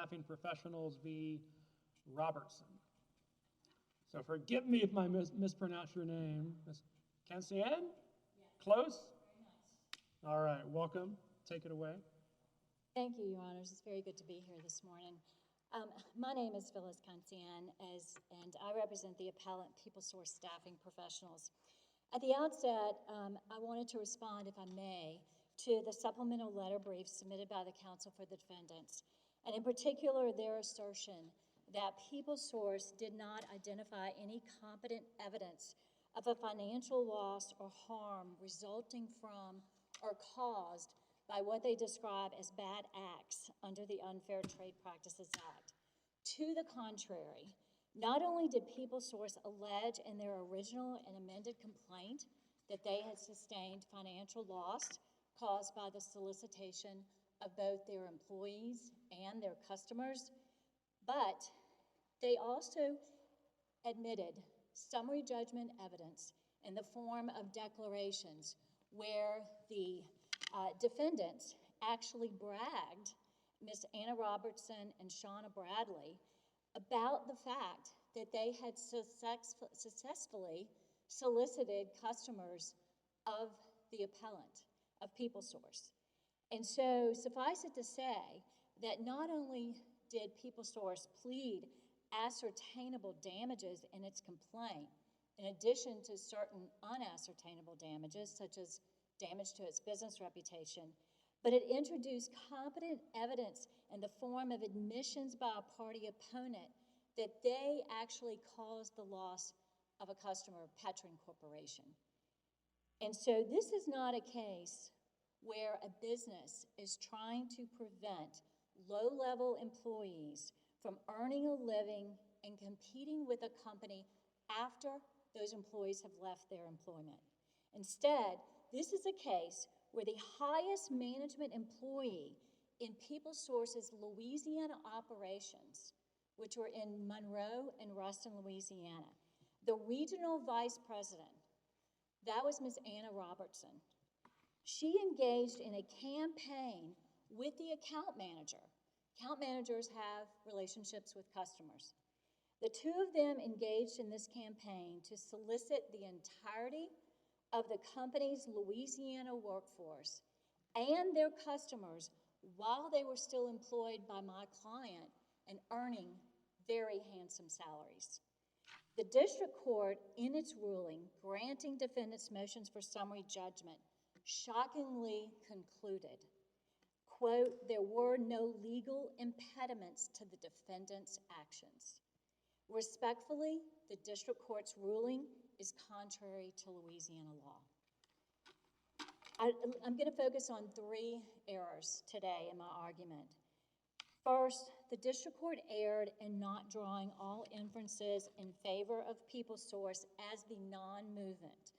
Staffing Professionals v. Robertson. So forgive me if I mispronounce your name. Ms. Cancienne? Yeah. Close? Very nice. All right, welcome. Take it away. Thank you, Your Honors. It's very good to be here this morning. My name is Phyllis Cancienne, and I represent the appellant Peoplesource Staffing Professionals. At the outset, I wanted to respond, if I may, to the supplemental letter brief submitted by the counsel for the defendants, and in particular their assertion that Peoplesource did not identify any competent evidence of a financial loss or harm resulting from or caused by what they describe as bad acts under the Unfair Trade Practices Act. To the contrary, not only did Peoplesource allege in their original and amended complaint that they had sustained financial loss caused by the solicitation of both their employees and their customers, but they also admitted summary judgment evidence in the form of declarations where the defendants actually bragged, Ms. Anna Robertson and Shauna Bradley, about the fact that they had successfully solicited customers of the appellant, of Peoplesource. And so suffice it to say that not only did Peoplesource plead ascertainable damages in its complaint, in addition to certain unascertainable damages, such as damage to its business reputation, but it introduced competent evidence in the form of admissions by a party opponent that they actually caused the loss of a customer, Petron Corporation. And so this is not a case where a business is trying to prevent low-level employees from earning a living and competing with a company after those employees have left their employment. Instead, this is a case where the highest management employee in Peoplesource's Louisiana operations, which were in Monroe and Ruston, Louisiana, the regional vice president, that was Ms. Anna Robertson. She engaged in a campaign with the account manager. Account managers have relationships with customers. The two of them engaged in this campaign to solicit the entirety of the company's Louisiana workforce and their customers while they were still employed by my client and earning very handsome salaries. The district court, in its ruling, granting defendants' motions for summary judgment, shockingly concluded, quote, there were no legal impediments to the defendants' actions. Respectfully, the district court's ruling is contrary to Louisiana law. I'm going to focus on three errors today in my argument. First, the district court erred in not drawing all inferences in favor of Peoplesource as the non-movement,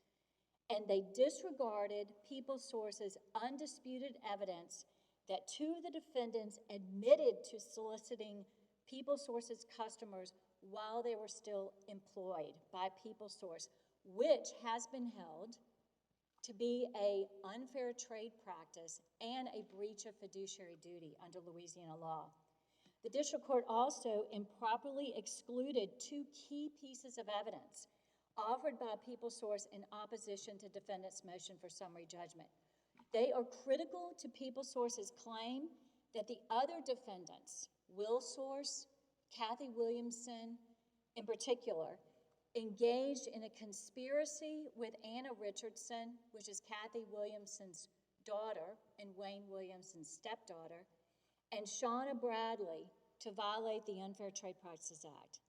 and they disregarded Peoplesource's undisputed evidence that two of the defendants admitted to soliciting Peoplesource's customers while they were still employed by Peoplesource, which has been held to be an unfair trade practice and a breach of fiduciary duty under Louisiana law. The district court also improperly excluded two key pieces of evidence offered by Peoplesource in opposition to defendants' motion for summary judgment. They are critical to Peoplesource's claim that the other defendants, Willsource, Kathy Williamson in particular, engaged in a conspiracy with Anna Richardson, which is Kathy Williamson's daughter and Wayne Williamson's stepdaughter, and Shauna Bradley to violate the Unfair Trade Practices Act.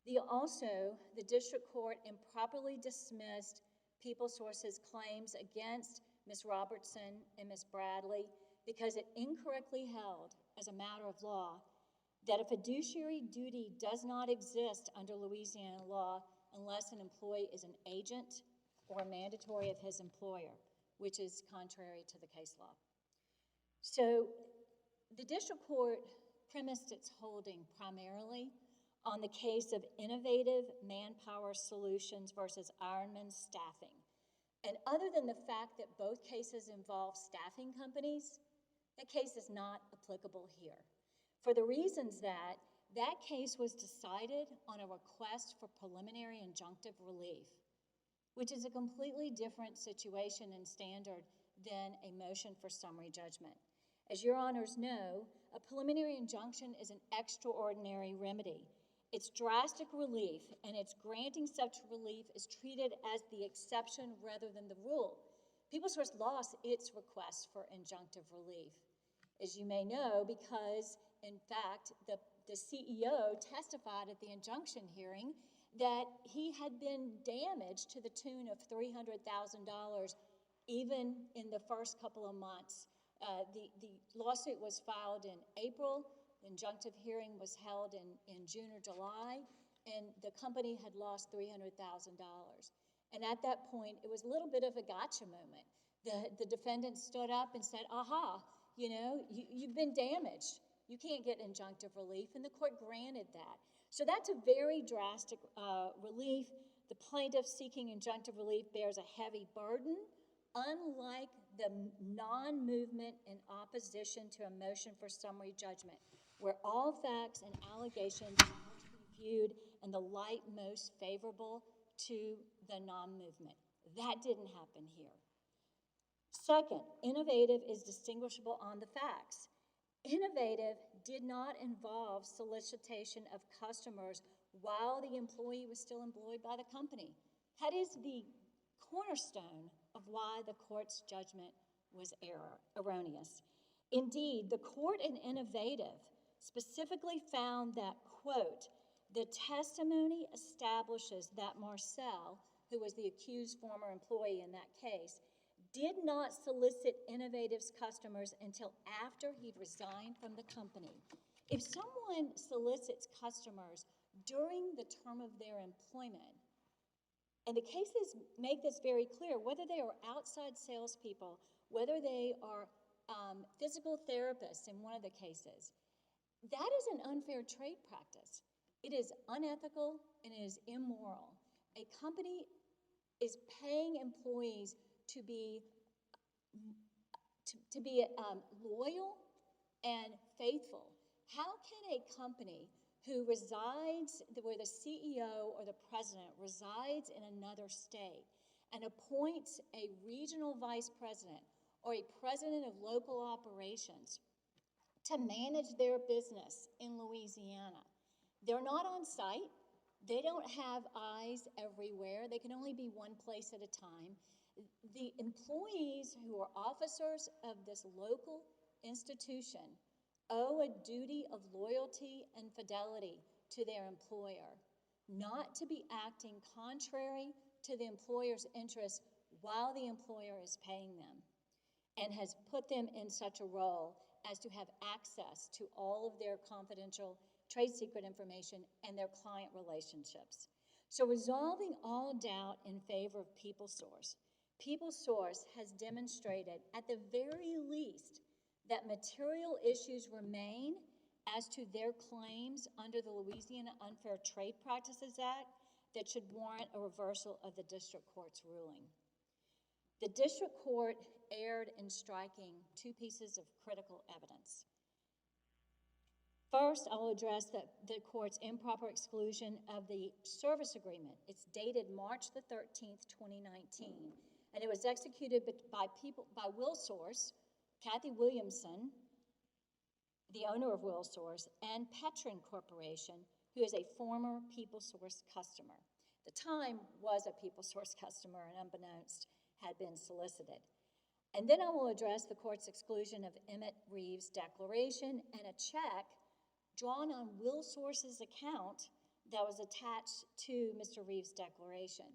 The district court improperly dismissed Peoplesource's claims against Ms. Robertson and Ms. Bradley because it incorrectly held, as a matter of law, that a fiduciary duty does not exist under Louisiana law unless an employee is an agent or a mandatory of his employer, which is contrary to the case law. So the district court premised its holding primarily on the case of Innovative Manpower Solutions versus Ironman Staffing. And other than the fact that both cases involve staffing companies, that case is not applicable here. for the reasons that that case was decided on a request for preliminary injunctive relief, which is a completely different situation and standard than a motion for summary judgment. As your honors know, a preliminary injunction is an extraordinary remedy. It's drastic relief, and its granting such relief is treated as the exception rather than the rule. Peoplesource lost its request for injunctive relief, as you may know, because, in fact, the CEO testified at the injunction hearing that he had been damaged to the tune of $300,000 even in the first couple of months. The lawsuit was filed in April. The injunctive hearing was held in June or July, and the company had lost $300,000. And at that point, it was a little bit of a gotcha moment. The defendant stood up and said, aha, you know, you've been damaged. You can't get injunctive relief, and the court granted that. So that's a very drastic relief. The plaintiff seeking injunctive relief bears a heavy burden, unlike the non-movement in opposition to a motion for summary judgment, where all facts and allegations are to be viewed in the light most favorable to the non-movement. That didn't happen here. Second, innovative is distinguishable on the facts. Innovative did not involve solicitation of customers while the employee was still employed by the company. That is the cornerstone of why the court's judgment was erroneous. Indeed, the court in Innovative specifically found that, quote, the testimony establishes that Marcel, who was the accused former employee in that case, did not solicit Innovative's customers until after he'd resigned from the company. If someone solicits customers during the term of their employment, and the cases make this very clear, whether they are outside salespeople, whether they are physical therapists in one of the cases, that is an unfair trade practice. It is unethical and it is immoral. A company is paying employees to be loyal and faithful. How can a company who resides, where the CEO or the president resides in another state and appoints a regional vice president or a president of local operations to manage their business in Louisiana? They're not on site. They don't have eyes everywhere. They can only be one place at a time. The employees who are officers of this local institution owe a duty of loyalty and fidelity to their employer, not to be acting contrary to the employer's interests while the employer is paying them, and has put them in such a role as to have access to all of their confidential trade secret information and their client relationships. So resolving all doubt in favor of Peoplesource, Peoplesource has demonstrated at the very least that material issues remain as to their claims under the Louisiana Unfair Trade Practices Act that should warrant a reversal of the district court's ruling. The district court erred in striking two pieces of critical evidence. First, I will address the court's improper exclusion of the service agreement. It's dated March the 13th, 2019, and it was executed by Willsource, Kathy Williamson, the owner of Willsource, and Petrin Corporation, who is a former Peoplesource customer. The time was a Peoplesource customer, and unbeknownst, had been solicited. And then I will address the court's exclusion of Emmett Reeves' declaration and a check drawn on Willsource's account that was attached to Mr. Reeves' declaration.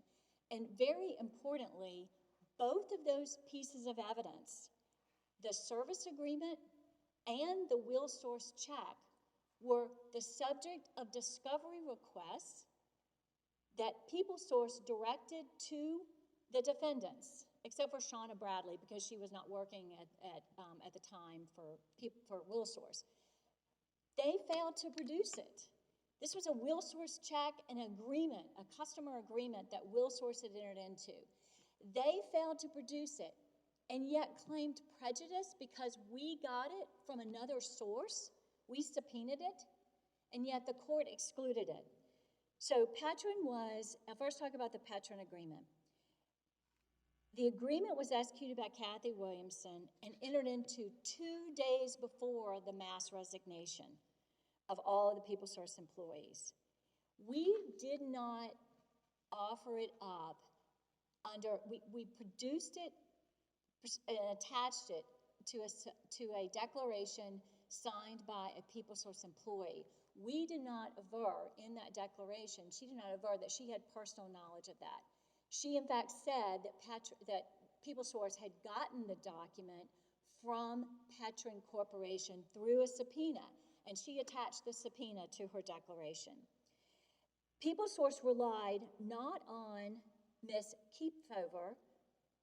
And very importantly, both of those pieces of evidence, the service agreement and the Willsource check, were the subject of discovery requests that Peoplesource directed to the defendants, except for Shauna Bradley, because she was not working at the time for Willsource. They failed to produce it. This was a Willsource check, an agreement, a customer agreement that Willsource had entered into. They failed to produce it, and yet claimed prejudice because we got it from another source We subpoenaed it, and yet the court excluded it. So Patron was, I'll first talk about the Patron agreement. The agreement was executed by Kathy Williamson and entered into 2 days before the mass resignation of all of the Peoplesource employees. We did not offer it up we produced it and attached it to a declaration signed by a Peoplesource employee. We did not aver in that declaration, she did not aver that she had personal knowledge of that. She, in fact, said that Peoplesource had gotten the document from Patron Corporation through a subpoena, and she attached the subpoena to her declaration. Peoplesource relied not on Ms. Kiefover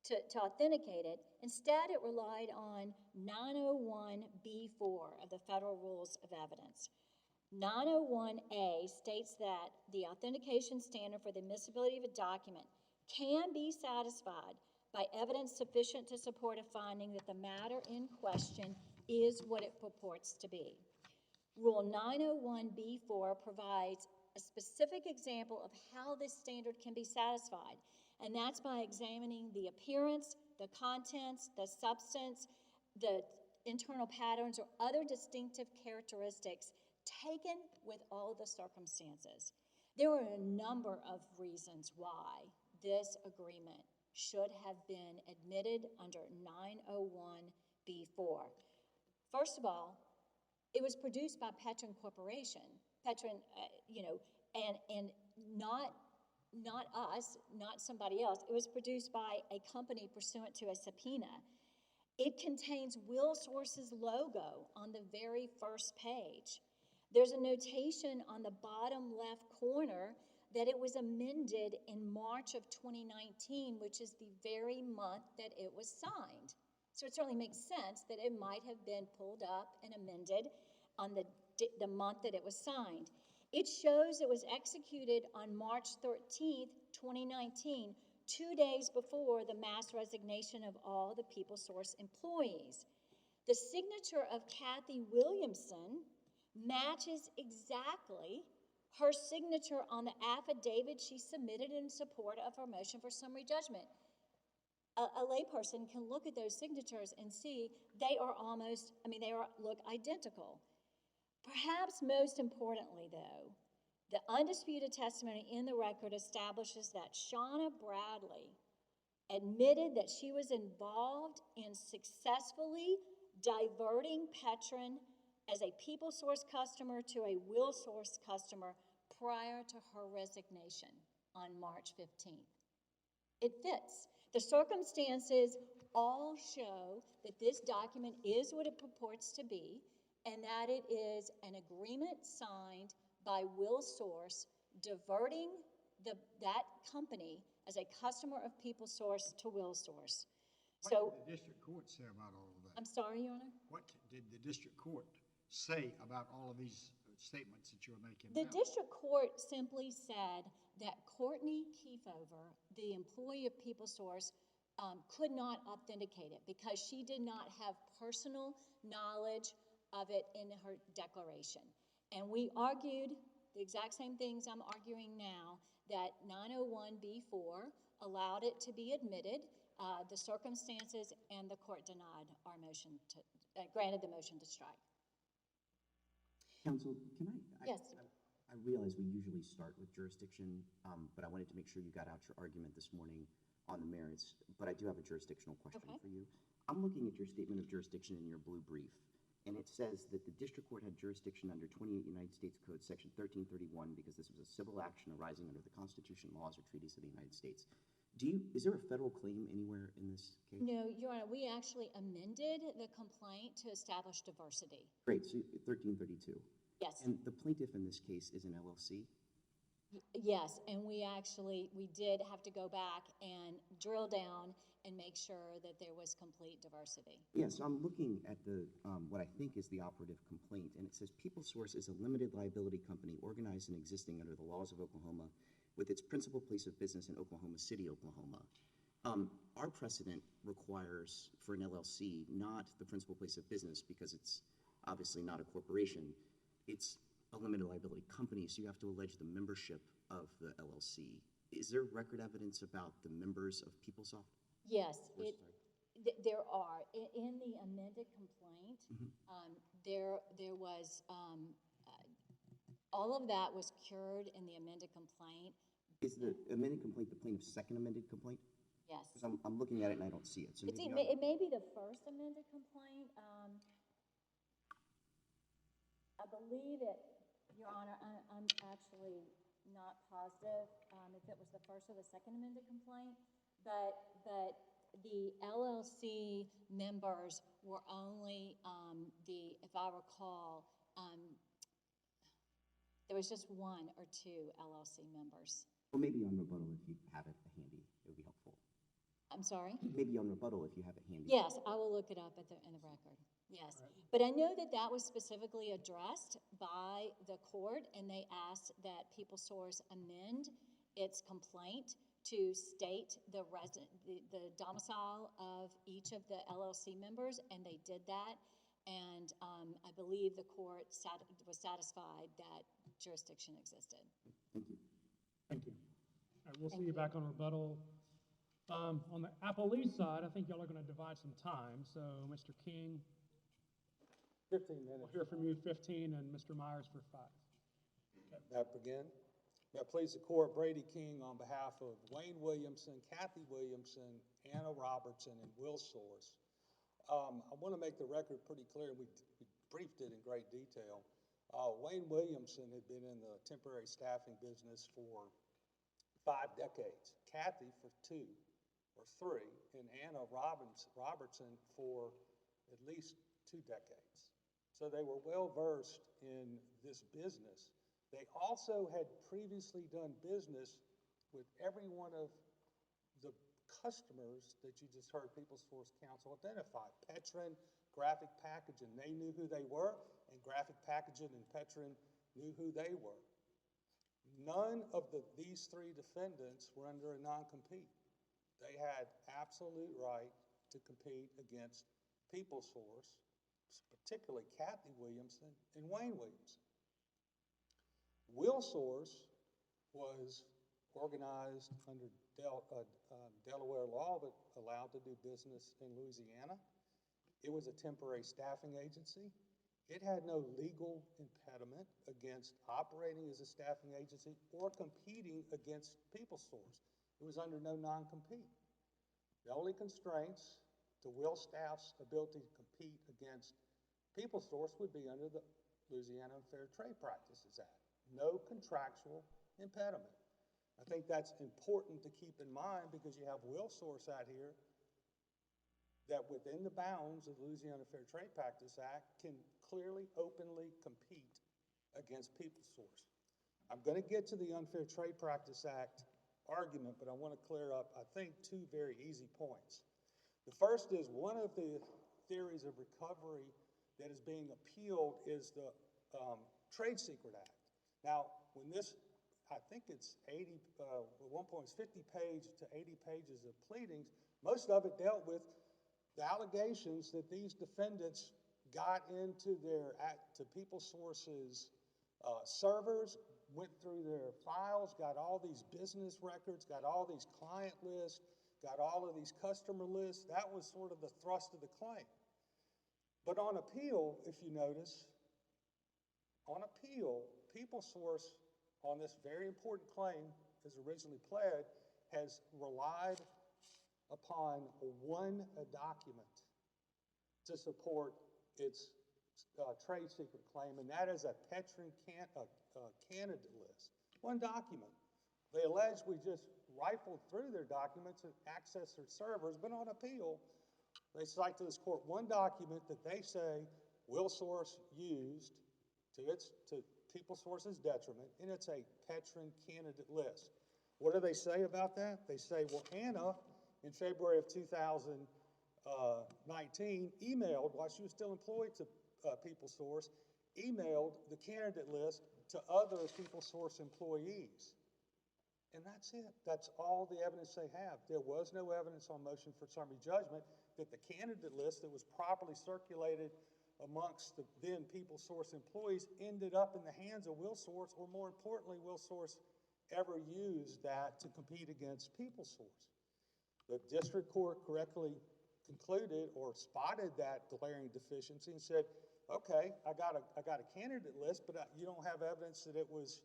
to authenticate it. Instead, it relied on 901B4 of the Federal Rules of Evidence. 901A states that the authentication standard for the admissibility of a document can be satisfied by evidence sufficient to support a finding that the matter in question is what it purports to be. Rule 901B4 provides a specific example of how this standard can be satisfied, and that's by examining the appearance, the contents, the substance, the internal patterns, or other distinctive characteristics taken with all the circumstances. There are a number of reasons why this agreement should have been admitted under 901B4. First of all, it was produced by Patron Corporation. Patron, and not us, not somebody else. It was produced by a company pursuant to a subpoena. It contains Willsource's logo on the very first page. There's a notation on the bottom left corner that it was amended in March of 2019, which is the very month that it was signed. So it certainly makes sense that it might have been pulled up and amended on the month that it was signed. It shows it was executed on March 13th, 2019, 2 days before the mass resignation of all the Peoplesource employees. The signature of Kathy Williamson matches exactly her signature on the affidavit she submitted in support of her motion for summary judgment. A layperson can look at those signatures and see they are look identical. Perhaps most importantly, though, the undisputed testimony in the record establishes that Shauna Bradley admitted that she was involved in successfully diverting Patron as a Peoplesource customer to a Willsource customer prior to her resignation on March 15th. It fits. The circumstances all show that this document is what it purports to be, and that it is an agreement signed by Willsource diverting that company as a customer of Peoplesource to Willsource. What did the district court say about all of that? I'm sorry, Your Honor? What did the district court say about all of these statements that you're making The now? district court simply said that Courtney Kiefover, the employee of Peoplesource, could not authenticate it because she did not have personal knowledge of it in her declaration. And we argued the exact same things I'm arguing now, that 901B4 allowed it to be admitted, the circumstances, and the court denied our motion granted the motion to strike. Counsel, can Yes. I realize we usually start with jurisdiction, but I wanted to make sure you got out your argument this morning on the merits, but I do have a jurisdictional question for you. I'm looking at your statement of jurisdiction in your blue brief, and it says that the district court had jurisdiction under 28 United States Code section 1331 because this was a civil action arising under the Constitution, laws, or treaties of the United States. Is there a federal claim anywhere in this case? No, Your Honor, we actually amended the complaint to establish diversity. Great, so 1332. Yes. And the plaintiff in this case is an LLC? Yes, and we did have to go back and drill down and make sure that there was complete diversity. Yeah, so I'm looking at what I think is the operative complaint, and it says Peoplesource is a limited liability company organized and existing under the laws of Oklahoma with its principal place of business in Oklahoma City, Oklahoma. Our precedent requires for an LLC not the principal place of business because it's obviously not a corporation. It's a limited liability company, so you have to allege the membership of the LLC. Is there record evidence about the members of Peoplesoft? Yes, Or, there are. In the amended complaint, there was, all of that was cured in the amended complaint. Is the amended complaint the plaintiff's second amended complaint? Yes. Because I'm looking at it and I don't see it. So It maybe may be the first amended complaint. I believe it, Your Honor, I'm actually not positive if it was the first or the second amended complaint, but the LLC members were only if I recall, there was just one or two LLC members. Well, maybe on rebuttal if you have it handy, it would be helpful. I'm sorry? Maybe on rebuttal if you have it handy. Yes, I will look it up in the record. Yes. But I know that that was specifically addressed by the court, and they asked that Peoplesource amend its complaint to state the domicile of each of the LLC members, and they did that. And I believe the court was satisfied that jurisdiction existed. Thank you. Thank you. All right, we'll see you back on rebuttal. On the appellee side, I think y'all are going to divide some time. So, Mr. King, 15 minutes. we'll hear from you 15, and Mr. Myers for 5. May I begin? May I please the court, Brady King on behalf of Wayne Williamson, Kathy Williamson, Anna Robertson, and Willsource. I want to make the record pretty clear. We briefed it in great detail. Wayne Williamson had been in the temporary staffing business for 5 decades, Kathy for 2 or 3, and Anna Robertson for at least 2 decades. So they were well versed in this business. They also had previously done business with every one of the customers that you just heard Peoplesource Counsel identify. Petrin, Graphic Packaging, they knew who they were, and Graphic Packaging and Petrin knew who they were. None of these 3 defendants were under a non-compete. They had absolute right to compete against Peoplesource, particularly Kathy Williamson and Wayne Williamson. Willsource was organized under Delaware law, but allowed to do business in Louisiana. It was a temporary staffing agency. It had no legal impediment against operating as a staffing agency or competing against Peoplesource. It was under no non-compete. The only constraints to Will Staff's ability to compete against Peoplesource would be under the Louisiana Unfair Trade Practices Act. No contractual impediment. I think that's important to keep in mind because you have Willsource out here that within the bounds of the Louisiana Fair Trade Practice Act can clearly, openly compete against Peoplesource. I'm going to get to the Unfair Trade Practice Act argument, but I want to clear up, I think, 2 very easy points. The first is one of the theories of recovery that is being appealed is the Trade Secret Act. Now, when this, I think it's 50 page to 80 pages of pleadings, most of it dealt with the allegations that these defendants got into Peoplesource's servers, went through their files, got all these business records, got all these client lists, got all of these customer lists. That was sort of the thrust of the claim. But on appeal, if you notice, on appeal, Peoplesource on this very important claim, as originally pled, has relied upon one document to support its trade secret claim, and that is a Petrin candidate list. One document. They allege we just rifled through their documents and accessed their servers, but on appeal, they cite to this court one document that they say Willsource used to Peoplesource's detriment, and it's a Petrin candidate list. What do they say about that? They say, well, Anna, in February of 2019, emailed, while she was still employed to Peoplesource, emailed the candidate list to other Peoplesource employees. And that's it. That's all the evidence they have. There was no evidence on motion for summary judgment that the candidate list that was properly circulated amongst the then Peoplesource employees ended up in the hands of Willsource, or more importantly, Willsource ever used that to compete against Peoplesource. The district court correctly concluded or spotted that glaring deficiency and said, okay, I got a candidate list, but you don't have evidence that it was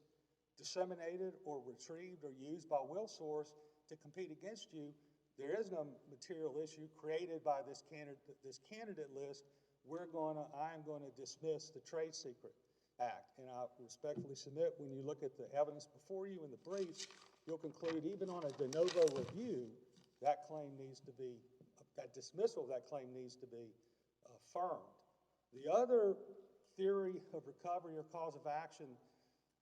disseminated or retrieved or used by Willsource to compete against you. There is no material issue created by this candidate list. I am going to dismiss the Trade Secret Act. And I respectfully submit, when you look at the evidence before you in the briefs, you'll conclude even on a de novo review, that dismissal of that claim needs to be affirmed. The other theory of recovery or cause of action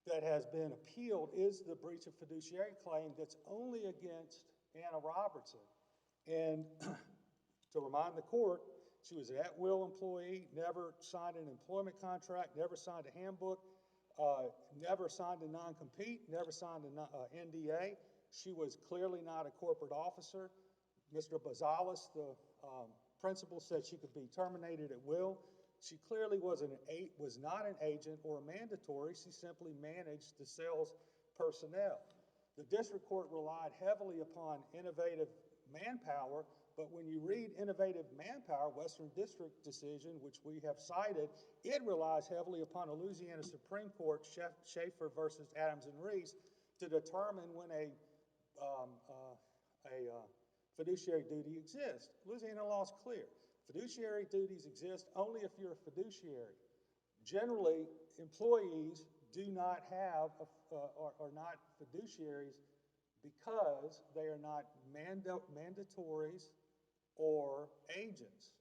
that has been appealed is the breach of fiduciary claim that's only against Anna Robertson. And to remind the court, she was an at-will employee, never signed an employment contract, never signed a handbook, never signed a non-compete, never signed an NDA. She was clearly not a corporate officer. Mr. Bazalis, the principal, said she could be terminated at will. She clearly was not an agent or a mandatory. She simply managed the sales personnel. The district court relied heavily upon innovative manpower, but when you read innovative manpower, Western District decision, which we have cited, it relies heavily upon a Louisiana Supreme Court, Schaefer versus Adams and Reese, to determine when a fiduciary duty exists. Louisiana law is clear. Fiduciary duties exist only if you're a fiduciary. Generally, employees do not have, are not fiduciaries because they are not mandatories or agents.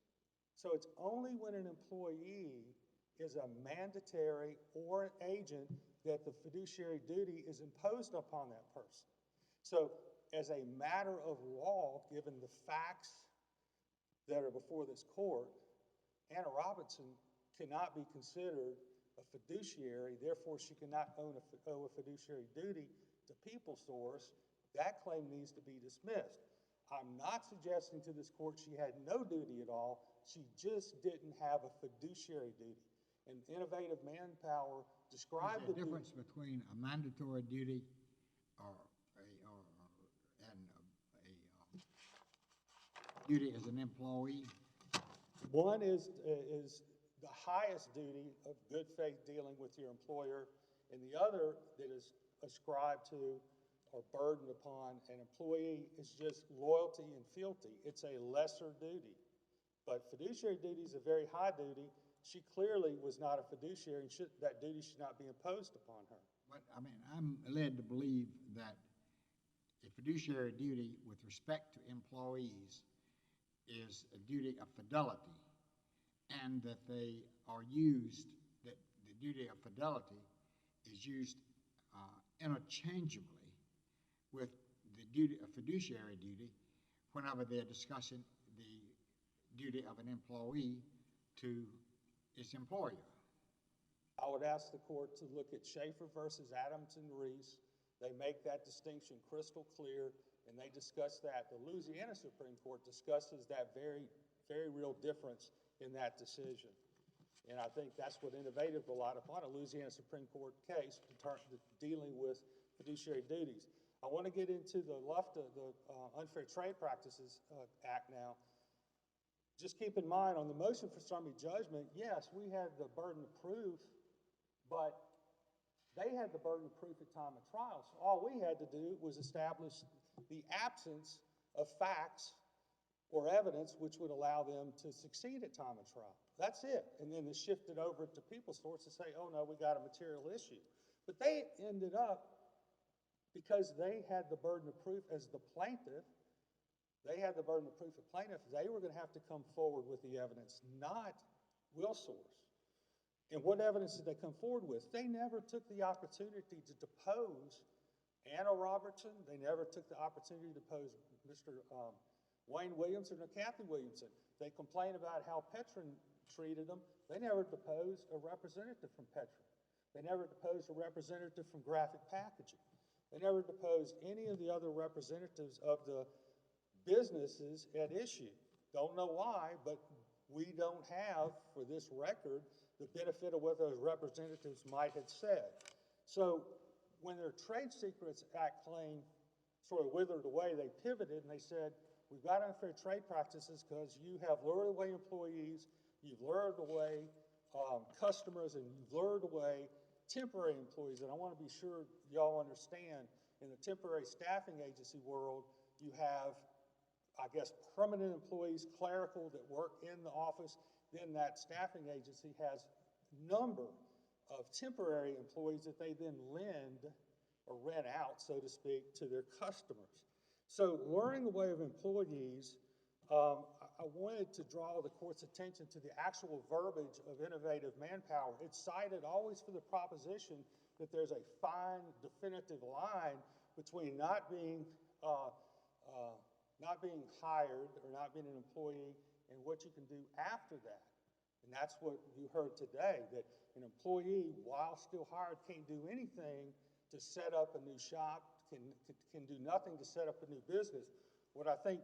So it's only when an employee is a mandatory or an agent that the fiduciary duty is imposed upon that person. So as a matter of law, given the facts that are before this court, Anna Robertson cannot be considered a fiduciary, therefore she cannot owe a fiduciary duty to Peoplesource. That claim needs to be dismissed. I'm not suggesting to this court she had no duty at all. She just didn't have a fiduciary duty. And innovative manpower described the difference between a mandatory duty and a duty as an employee. One is the highest duty of good faith dealing with your employer, and the other that is ascribed to or burdened upon an employee is just loyalty and fealty. It's a lesser duty. But fiduciary duty is a very high duty. She clearly was not a fiduciary, and that duty should not be imposed upon her. But, I mean, I'm led to believe that a fiduciary duty with respect to employees is a duty of fidelity, and that they are used, that the duty of fidelity is used interchangeably with the duty of fiduciary duty whenever they're discussing the duty of an employee to its employer. I would ask the court to look at Schaefer versus Adams and Reese. They make that distinction crystal clear, and they discuss that. The Louisiana Supreme Court discusses that very, very real difference in that decision. And I think that's what innovative relied upon, a Louisiana Supreme Court case dealing with fiduciary duties. I want to get into the Unfair Trade Practices Act now. Just keep in mind, on the motion for summary judgment, yes, we had the burden of proof, but they had the burden of proof at time of trial. So all we had to do was establish the absence of facts or evidence which would allow them to succeed at time of trial. That's it. And then it shifted over to Peoplesource to say, oh no, we got a material issue. But they ended up, because they had the burden of proof as the plaintiff, they had the burden of proof as plaintiff, they were going to have to come forward with the evidence, not Willsource. And what evidence did they come forward with? They never took the opportunity to depose Anna Robertson. They never took the opportunity to depose Mr. Wayne Williamson or Kathy Williamson. They complained about how Petron treated them. They never deposed a representative from Petron. They never deposed a representative from Graphic Packaging. They never deposed any of the other representatives of the businesses at issue. Don't know why, but we don't have, for this record, the benefit of what those representatives might have said. So when their Trade Secrets Act claim sort of withered away, they pivoted and they said, we've got unfair trade practices because you have lured away employees, you've lured away customers, and you've lured away temporary employees. And I want to be sure y'all understand, in the temporary staffing agency world, you have, I guess, permanent employees, clerical, that work in the office. Then that staffing agency has a number of temporary employees that they then lend or rent out, so to speak, to their customers. So luring away of employees, I wanted to draw the court's attention to the actual verbiage of innovative manpower. It's cited always for the proposition that there's a fine, definitive line between not being hired or not being an employee and what you can do after that. And that's what you heard today, that an employee, while still hired, can't do anything to set up a new shop, can do nothing to set up a new business. What I think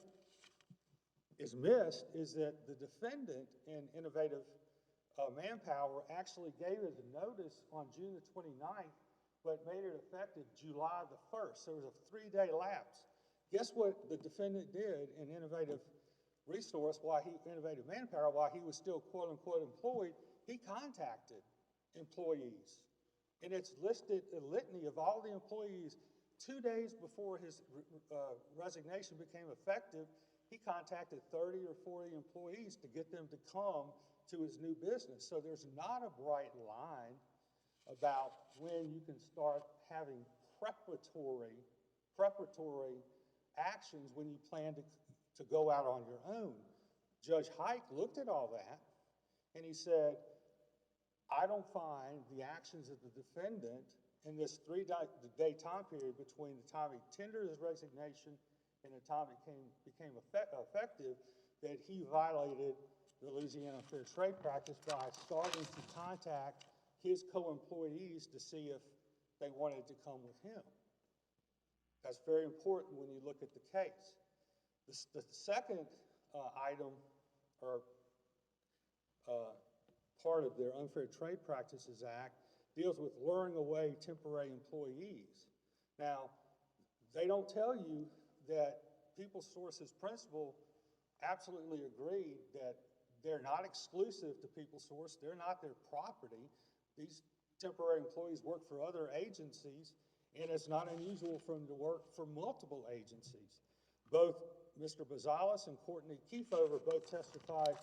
is missed is that the defendant in innovative manpower actually gave it a notice on June the 29th, but made it effective July the 1st. So there was a 3-day lapse. Guess what the defendant did in innovative manpower, while he was still quote unquote employed? He contacted employees. And it's listed a litany of all the employees. 2 days before his resignation became effective, he contacted 30 or 40 employees to get them to come to his new business. So there's not a bright line about when you can start having preparatory actions when you plan to go out on your own. Judge Hike looked at all that and he said, I don't find the actions of the defendant in this 3-day time period between the time he tendered his resignation and the time it became effective, that he violated the Louisiana Fair Trade Practice by starting to contact his co-employees to see if they wanted to come with him. That's very important when you look at the case. The second item, or part of their Unfair Trade Practices Act, deals with luring away temporary employees. Now, they don't tell you that Peoplesource's principal absolutely agreed that they're not exclusive to Peoplesource, they're not their property. These temporary employees work for other agencies, and it's not unusual for them to work for multiple agencies. Both Mr. Bazalis and Courtney Kiefover both testified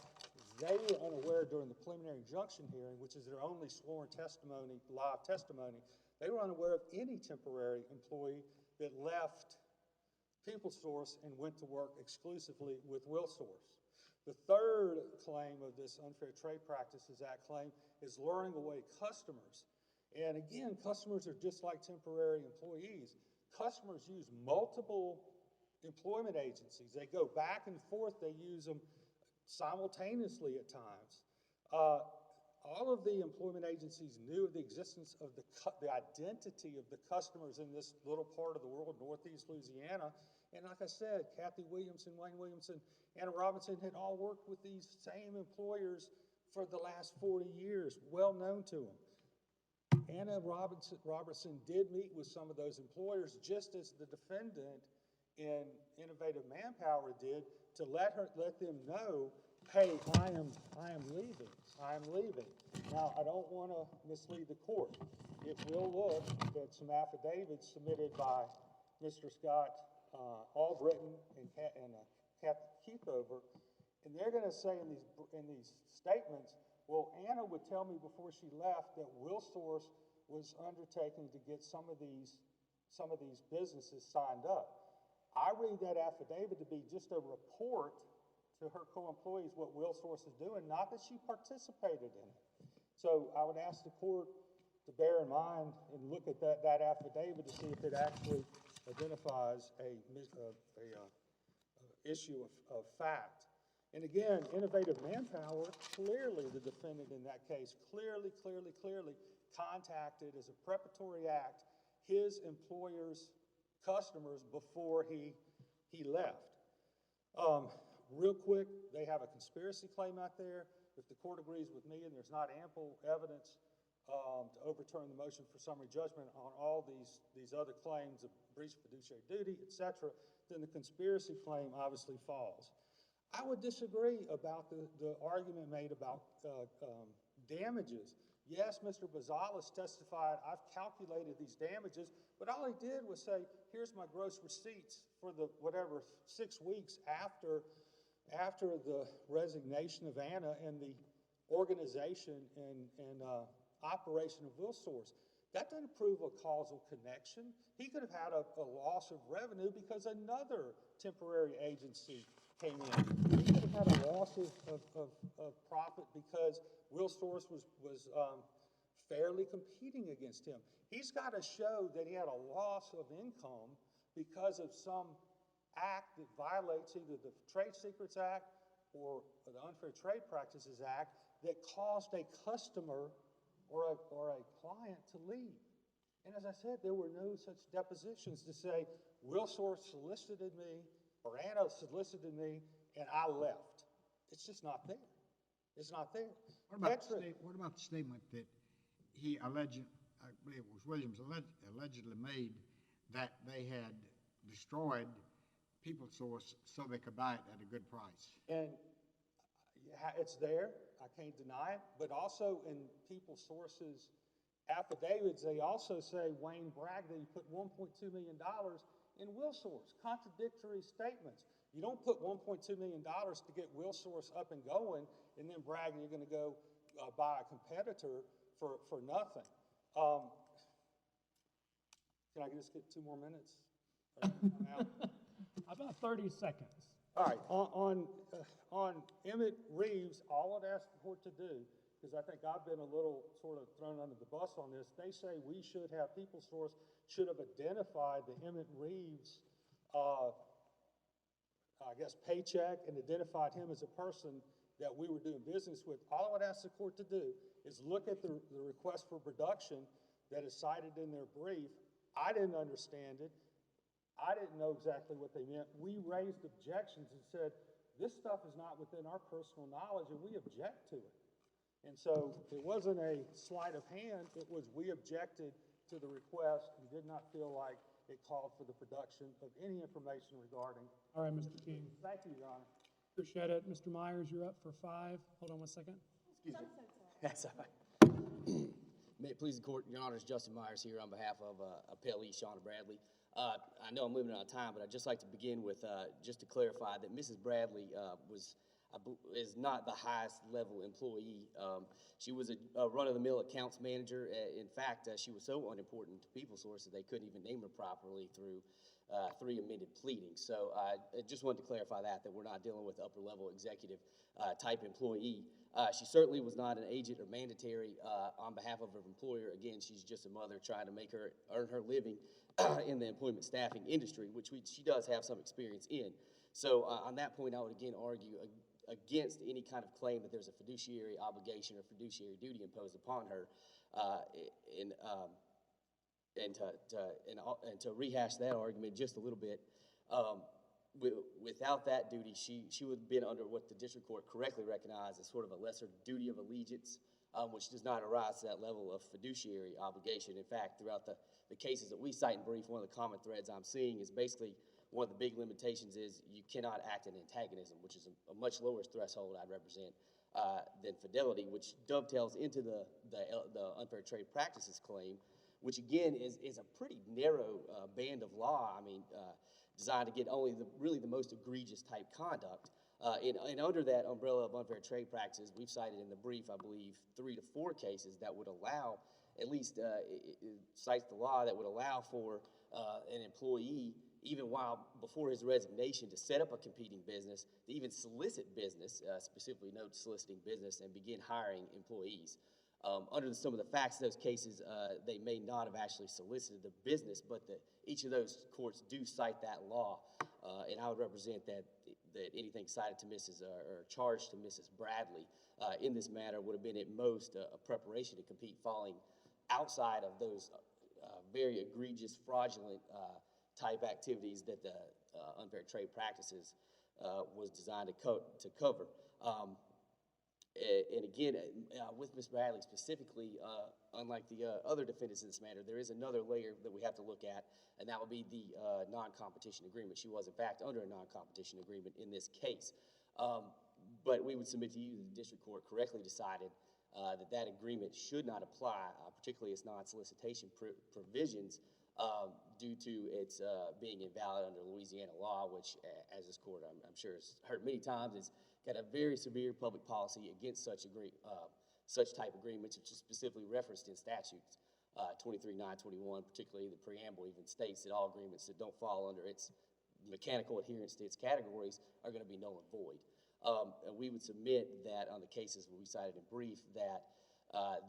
they were unaware during the preliminary injunction hearing, which is their only sworn testimony, live testimony, they were unaware of any temporary employee that left Peoplesource and went to work exclusively with Willsource. The third claim of this Unfair Trade Practices Act claim is luring away customers. And again, customers are just like temporary employees. Customers use multiple employment agencies. They go back and forth. They use them simultaneously at times. All of the employment agencies knew of the existence of the identity of the customers in this little part of the world, Northeast Louisiana. And like I said, Kathy Williamson, Wayne Williamson, Anna Robinson had all worked with these same employers for the last 40 years, well known to them. Anna Robertson did meet with some of those employers, just as the defendant in Innovative Manpower did, to let them know, hey, I am leaving. I am leaving. Now, I don't want to mislead the court. It will look at some affidavits submitted by Mr. Scott Albritton and Kathy Kiefover, and they're going to say in these statements, well, Anna would tell me before she left that Willsource was undertaking to get some of these businesses signed up. I read that affidavit to be just a report to her co-employees what Willsource is doing, not that she participated in it. So I would ask the court to bear in mind and look at that affidavit to see if it actually identifies a issue of fact. And again, Innovative Manpower, clearly the defendant in that case, clearly contacted as a preparatory act his employer's customers before he left. Real quick, they have a conspiracy claim out there. If the court agrees with me and there's not ample evidence to overturn the motion for summary judgment on all these other claims of breach of fiduciary duty, et cetera, then the conspiracy claim obviously falls. I would disagree about the argument made about damages. Yes, Mr. Gonzalez testified, I've calculated these damages, but all he did was say, here's my gross receipts for the whatever 6 weeks after the resignation of Anna and the organization and operation of Willsource. That doesn't prove a causal connection. He could have had a loss of revenue because another temporary agency came in. He could have had a loss of profit because Willsource was fairly competing against him. He's got to show that he had a loss of income because of some act that violates either the Trade Secrets Act or the Unfair Trade Practices Act that caused a customer or a client to leave. And as I said, there were no such depositions to say, Willsource solicited me or Anna solicited me and I left. It's just not there. It's not there. What about the statement that he alleged, I believe it was Williams, allegedly made that they had destroyed Peoplesource so they could buy it at a good price? And it's there, I can't deny it, but also in Peoplesource's affidavits, they also say Wayne bragged that he put $1.2 million in Willsource, contradictory statements. You don't put $1.2 million to get Willsource up and going and then brag you're going to go buy a competitor for nothing. Can I just get 2 more minutes? About 30 seconds. All right, on Emmett Reeves, all I'd ask the court to do, because I think I've been a little sort of thrown under the bus on this, they say we should have, Peoplesource should have identified the Emmett Reeves, I guess, paycheck and identified him as a person that we were doing business with. All I would ask the court to do is look at the request for production that is cited in their brief. I didn't understand it. I didn't know exactly what they meant. We raised objections and said, this stuff is not within our personal knowledge and we object to it. And so it wasn't a sleight of hand, it was we objected to the request and did not feel like it called for the production of any information regarding. All right, Mr. King. Thank you, Your Honor. Appreciate it. Mr. Myers, you're up for 5. Hold on 1 second. Excuse me. That's all right. May it please the court, Your Honor, it's Justin Myers here on behalf of appellee Shauna Bradley. I know I'm moving out of time, but I'd just like to begin with just to clarify that Mrs. Bradley is not the highest level employee. She was a run-of-the-mill accounts manager. In fact, she was so unimportant to Peoplesource that they couldn't even name her properly through 3 amended pleadings. So I just wanted to clarify that we're not dealing with upper-level executive type employee. She certainly was not an agent or mandatory on behalf of her employer. Again, she's just a mother trying to make her earn her living in the employment staffing industry, which she does have some experience in. So on that point, I would again argue against any kind of claim that there's a fiduciary obligation or fiduciary duty imposed upon her, and to rehash that argument just a little bit. Without that duty, she would have been under what the district court correctly recognized as sort of a lesser duty of allegiance, which does not arise to that level of fiduciary obligation. In fact, throughout the cases that we cite in brief, one of the common threads I'm seeing is basically one of the big limitations is you cannot act in antagonism, which is a much lower threshold I'd represent than fidelity, which dovetails into the unfair trade practices claim, which again is a pretty narrow band of law. I mean, designed to get only really the most egregious type conduct. And under that umbrella of unfair trade practices, we've cited in the brief, I believe, 3 to 4 cases that would allow, at least it cites the law that would allow for an employee, even before his resignation, to set up a competing business, to even solicit business, specifically note soliciting business, and begin hiring employees. Under some of the facts of those cases, they may not have actually solicited the business, but each of those courts do cite that law, and I would represent that anything cited to Mrs. or charged to Mrs. Bradley in this matter would have been at most a preparation to compete, falling outside of those very egregious, fraudulent type activities that the unfair trade practices was designed to cover. And again, with Ms. Bradley specifically, unlike the other defendants in this matter, there is another layer that we have to look at, and that would be the non-competition agreement. She was, in fact, under a non-competition agreement in this case. But we would submit to you that the district court correctly decided that agreement should not apply, particularly its non-solicitation provisions, due to its being invalid under Louisiana law, which, as this court I'm sure has heard many times, is got a very severe public policy against such type agreements, which is specifically referenced in statutes. 23-921, particularly the preamble, even states that all agreements that don't fall under its mechanical adherence to its categories are going to be null and void. And we would submit that on the cases we cited in brief that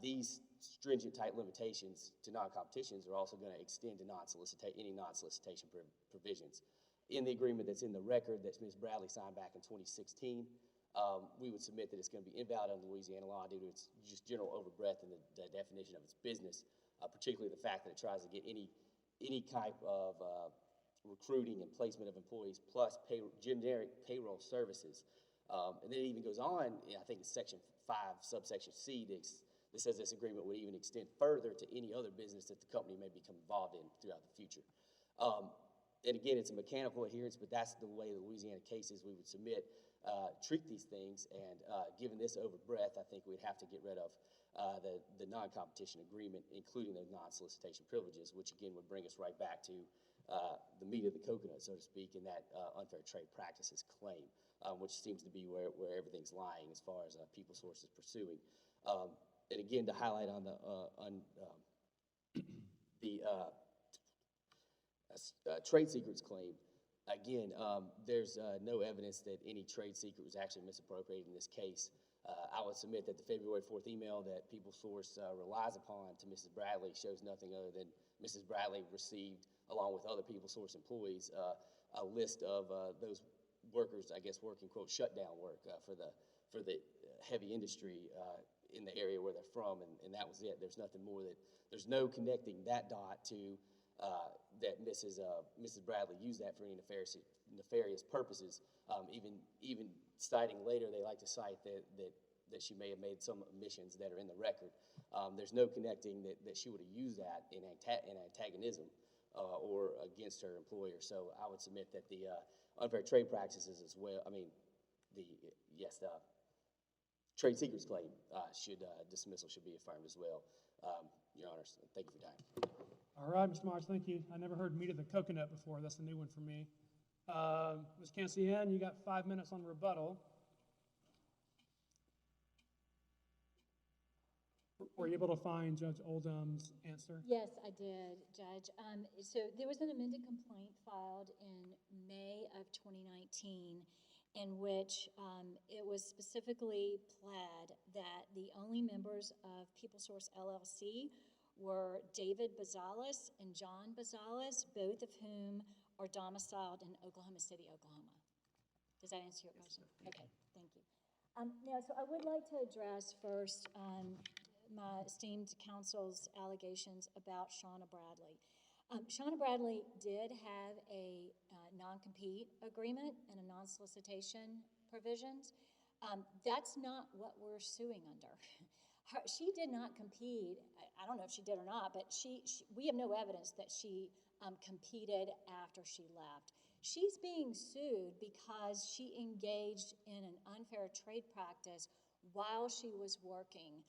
these stringent type limitations to non-competitions are also going to extend to any non-solicitation provisions. In the agreement that's in the record that Ms. Bradley signed back in 2016, we would submit that it's going to be invalid under Louisiana law due to its just general overbreadth in the definition of its business, particularly the fact that it tries to get any type of recruiting and placement of employees plus generic payroll services. And then it even goes on, I think it's section 5, subsection C, that says this agreement would even extend further to any other business that the company may become involved in throughout the future. And again, it's a mechanical adherence, but that's the way the Louisiana cases we would submit treat these things. And given this overbreadth, I think we'd have to get rid of the non-competition agreement, including the non-solicitation privileges, which again would bring us right back to the meat of the coconut, so to speak, in that unfair trade practices claim, which seems to be where everything's lying as far as Peoplesource is pursuing. And again, to highlight on the trade secrets claim, again, there's no evidence that any trade secret was actually misappropriated in this case. I would submit that the February 4th email that Peoplesource relies upon to Mrs. Bradley shows nothing other than Mrs. Bradley received, along with other Peoplesource employees, a list of those workers, I guess, working, quote, shutdown work for the heavy industry in the area where they're from, and that was it. There's nothing more there's no connecting that dot to that Mrs. Bradley used that for any nefarious purposes. Even citing later, they like to cite that she may have made some omissions that are in the record. There's no connecting that she would have used that in antagonism or against her employer. So I would submit that the unfair trade practices as well, the trade secrets claim dismissal should be affirmed as well. Your Honors, thank you for your time. All right, Mr. Marks, thank you. I never heard meat of the coconut before. That's a new one for me. Ms. Cancienne, you got 5 minutes on rebuttal. Were you able to find Judge Oldham's answer? Yes, I did, Judge. So there was an amended complaint filed in May of 2019 in which it was specifically pled that the only members of Peoplesource LLC were David Bazales and John Bazales, both of whom are domiciled in Oklahoma City, Oklahoma. Does that answer your question? Okay, thank you. Now, so I would like to address first my esteemed counsel's allegations about Shauna Bradley. Shauna Bradley did have a non-compete agreement and a non-solicitation provisions. That's not what we're suing under. She did not compete. I don't know if she did or not, but we have no evidence that she competed after she left. She's being sued because she engaged in an unfair trade practice while she was working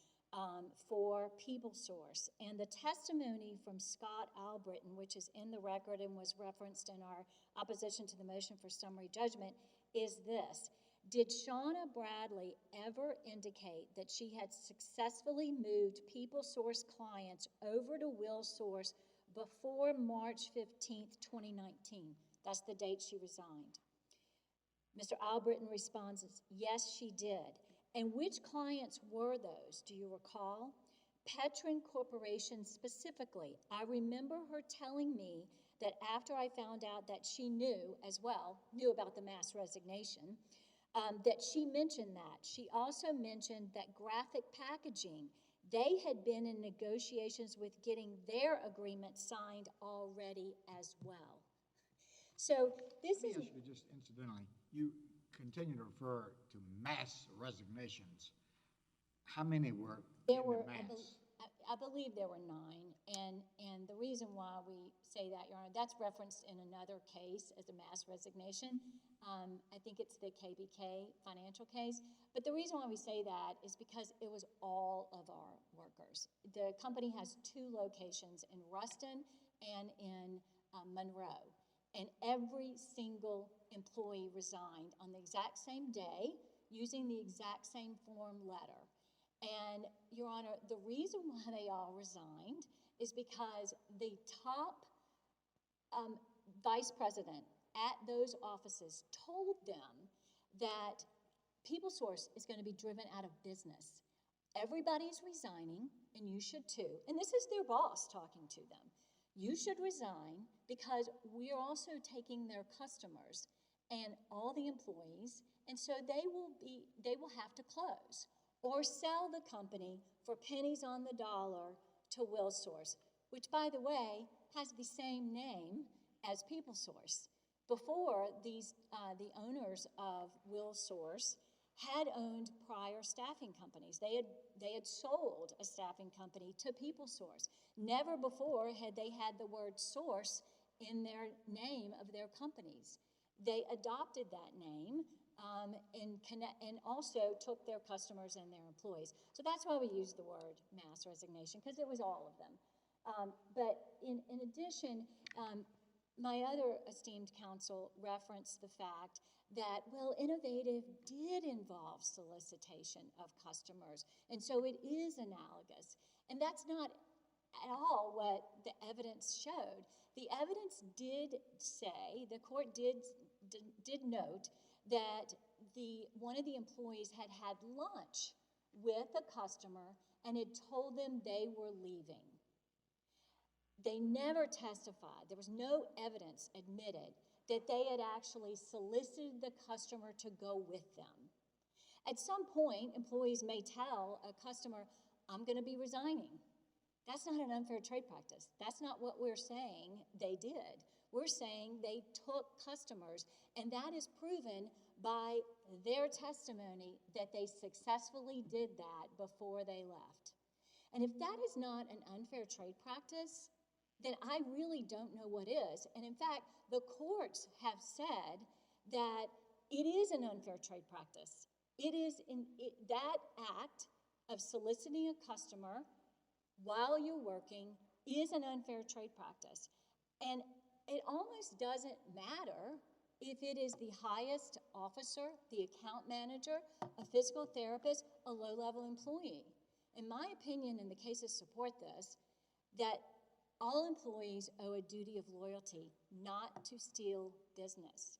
for Peoplesource. And the testimony from Scott Albritton, which is in the record and was referenced in our opposition to the motion for summary judgment, is this. Did Shauna Bradley ever indicate that she had successfully moved Peoplesource clients over to WillSource before March 15th, 2019? That's the date she resigned. Mr. Albritton responds, yes, she did. And which clients were those? Do you recall? Petron Corporation specifically. I remember her telling me that after I found out that she knew about the mass resignation, that she mentioned that. She also mentioned that Graphic Packaging, they had been in negotiations with getting their agreement signed already as well. So this is... Let me ask you just incidentally, you continue to refer to mass resignations. How many were There in were, the mass? I believe there were 9, and the reason why we say that, Your Honor, that's referenced in another case as a mass resignation. I think it's the KBK financial case. But the reason why we say that is because it was all of our workers. The company has 2 locations in Ruston and in Monroe. And every single employee resigned on the exact same day using the exact same form letter. And, Your Honor, the reason why they all resigned is because the top vice president at those offices told them that Peoplesource is going to be driven out of business. Everybody's resigning, and you should too. And this is their boss talking to them. You should resign because we're also taking their customers and all the employees, and so they will have to close or sell the company for pennies on the dollar to Willsource, which, by the way, has the same name as Peoplesource. Before, the owners of Willsource had owned prior staffing companies. They had sold a staffing company to Peoplesource. Never before had they had the word source in their name of their companies. They adopted that name and also took their customers and their employees. So that's why we use the word mass resignation, because it was all of them. But in addition, my other esteemed counsel referenced the fact that, well, Innovative did involve solicitation of customers, and so it is analogous. And that's not at all what the evidence showed. The evidence did say, the court did note that one of the employees had had lunch with a customer and had told them they were leaving. They never testified. There was no evidence admitted that they had actually solicited the customer to go with them. At some point, employees may tell a customer, I'm going to be resigning. That's not an unfair trade practice. That's not what we're saying they did. We're saying they took customers, and that is proven by their testimony that they successfully did that before they left. And if that is not an unfair trade practice, then I really don't know what is. And in fact, the courts have said that it is an unfair trade practice. That act of soliciting a customer while you're working is an unfair trade practice. And it almost doesn't matter if it is the highest officer, the account manager, a physical therapist, a low-level employee. In my opinion, and the cases support this, that all employees owe a duty of loyalty not to steal business.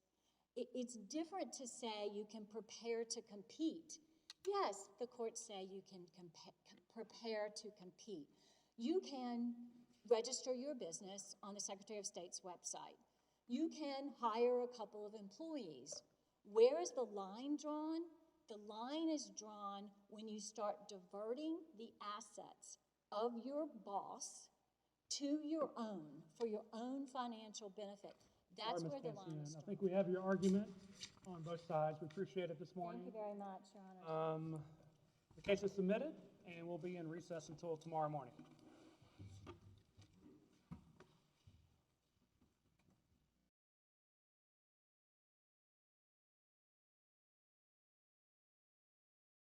It's different to say you can prepare to compete. Yes, the courts say you can prepare to compete. You can register your business on the Secretary of State's website. You can hire a couple of employees. Where is the line drawn? The line is drawn when you start diverting the assets of your boss to your own, for your own financial benefit. That's Sorry, where Ms. the line is Cancienne. I drawn. think we have your argument on both sides. We appreciate it this morning. Thank you very much, Your Honor. The case is submitted, and we'll be in recess until tomorrow morning.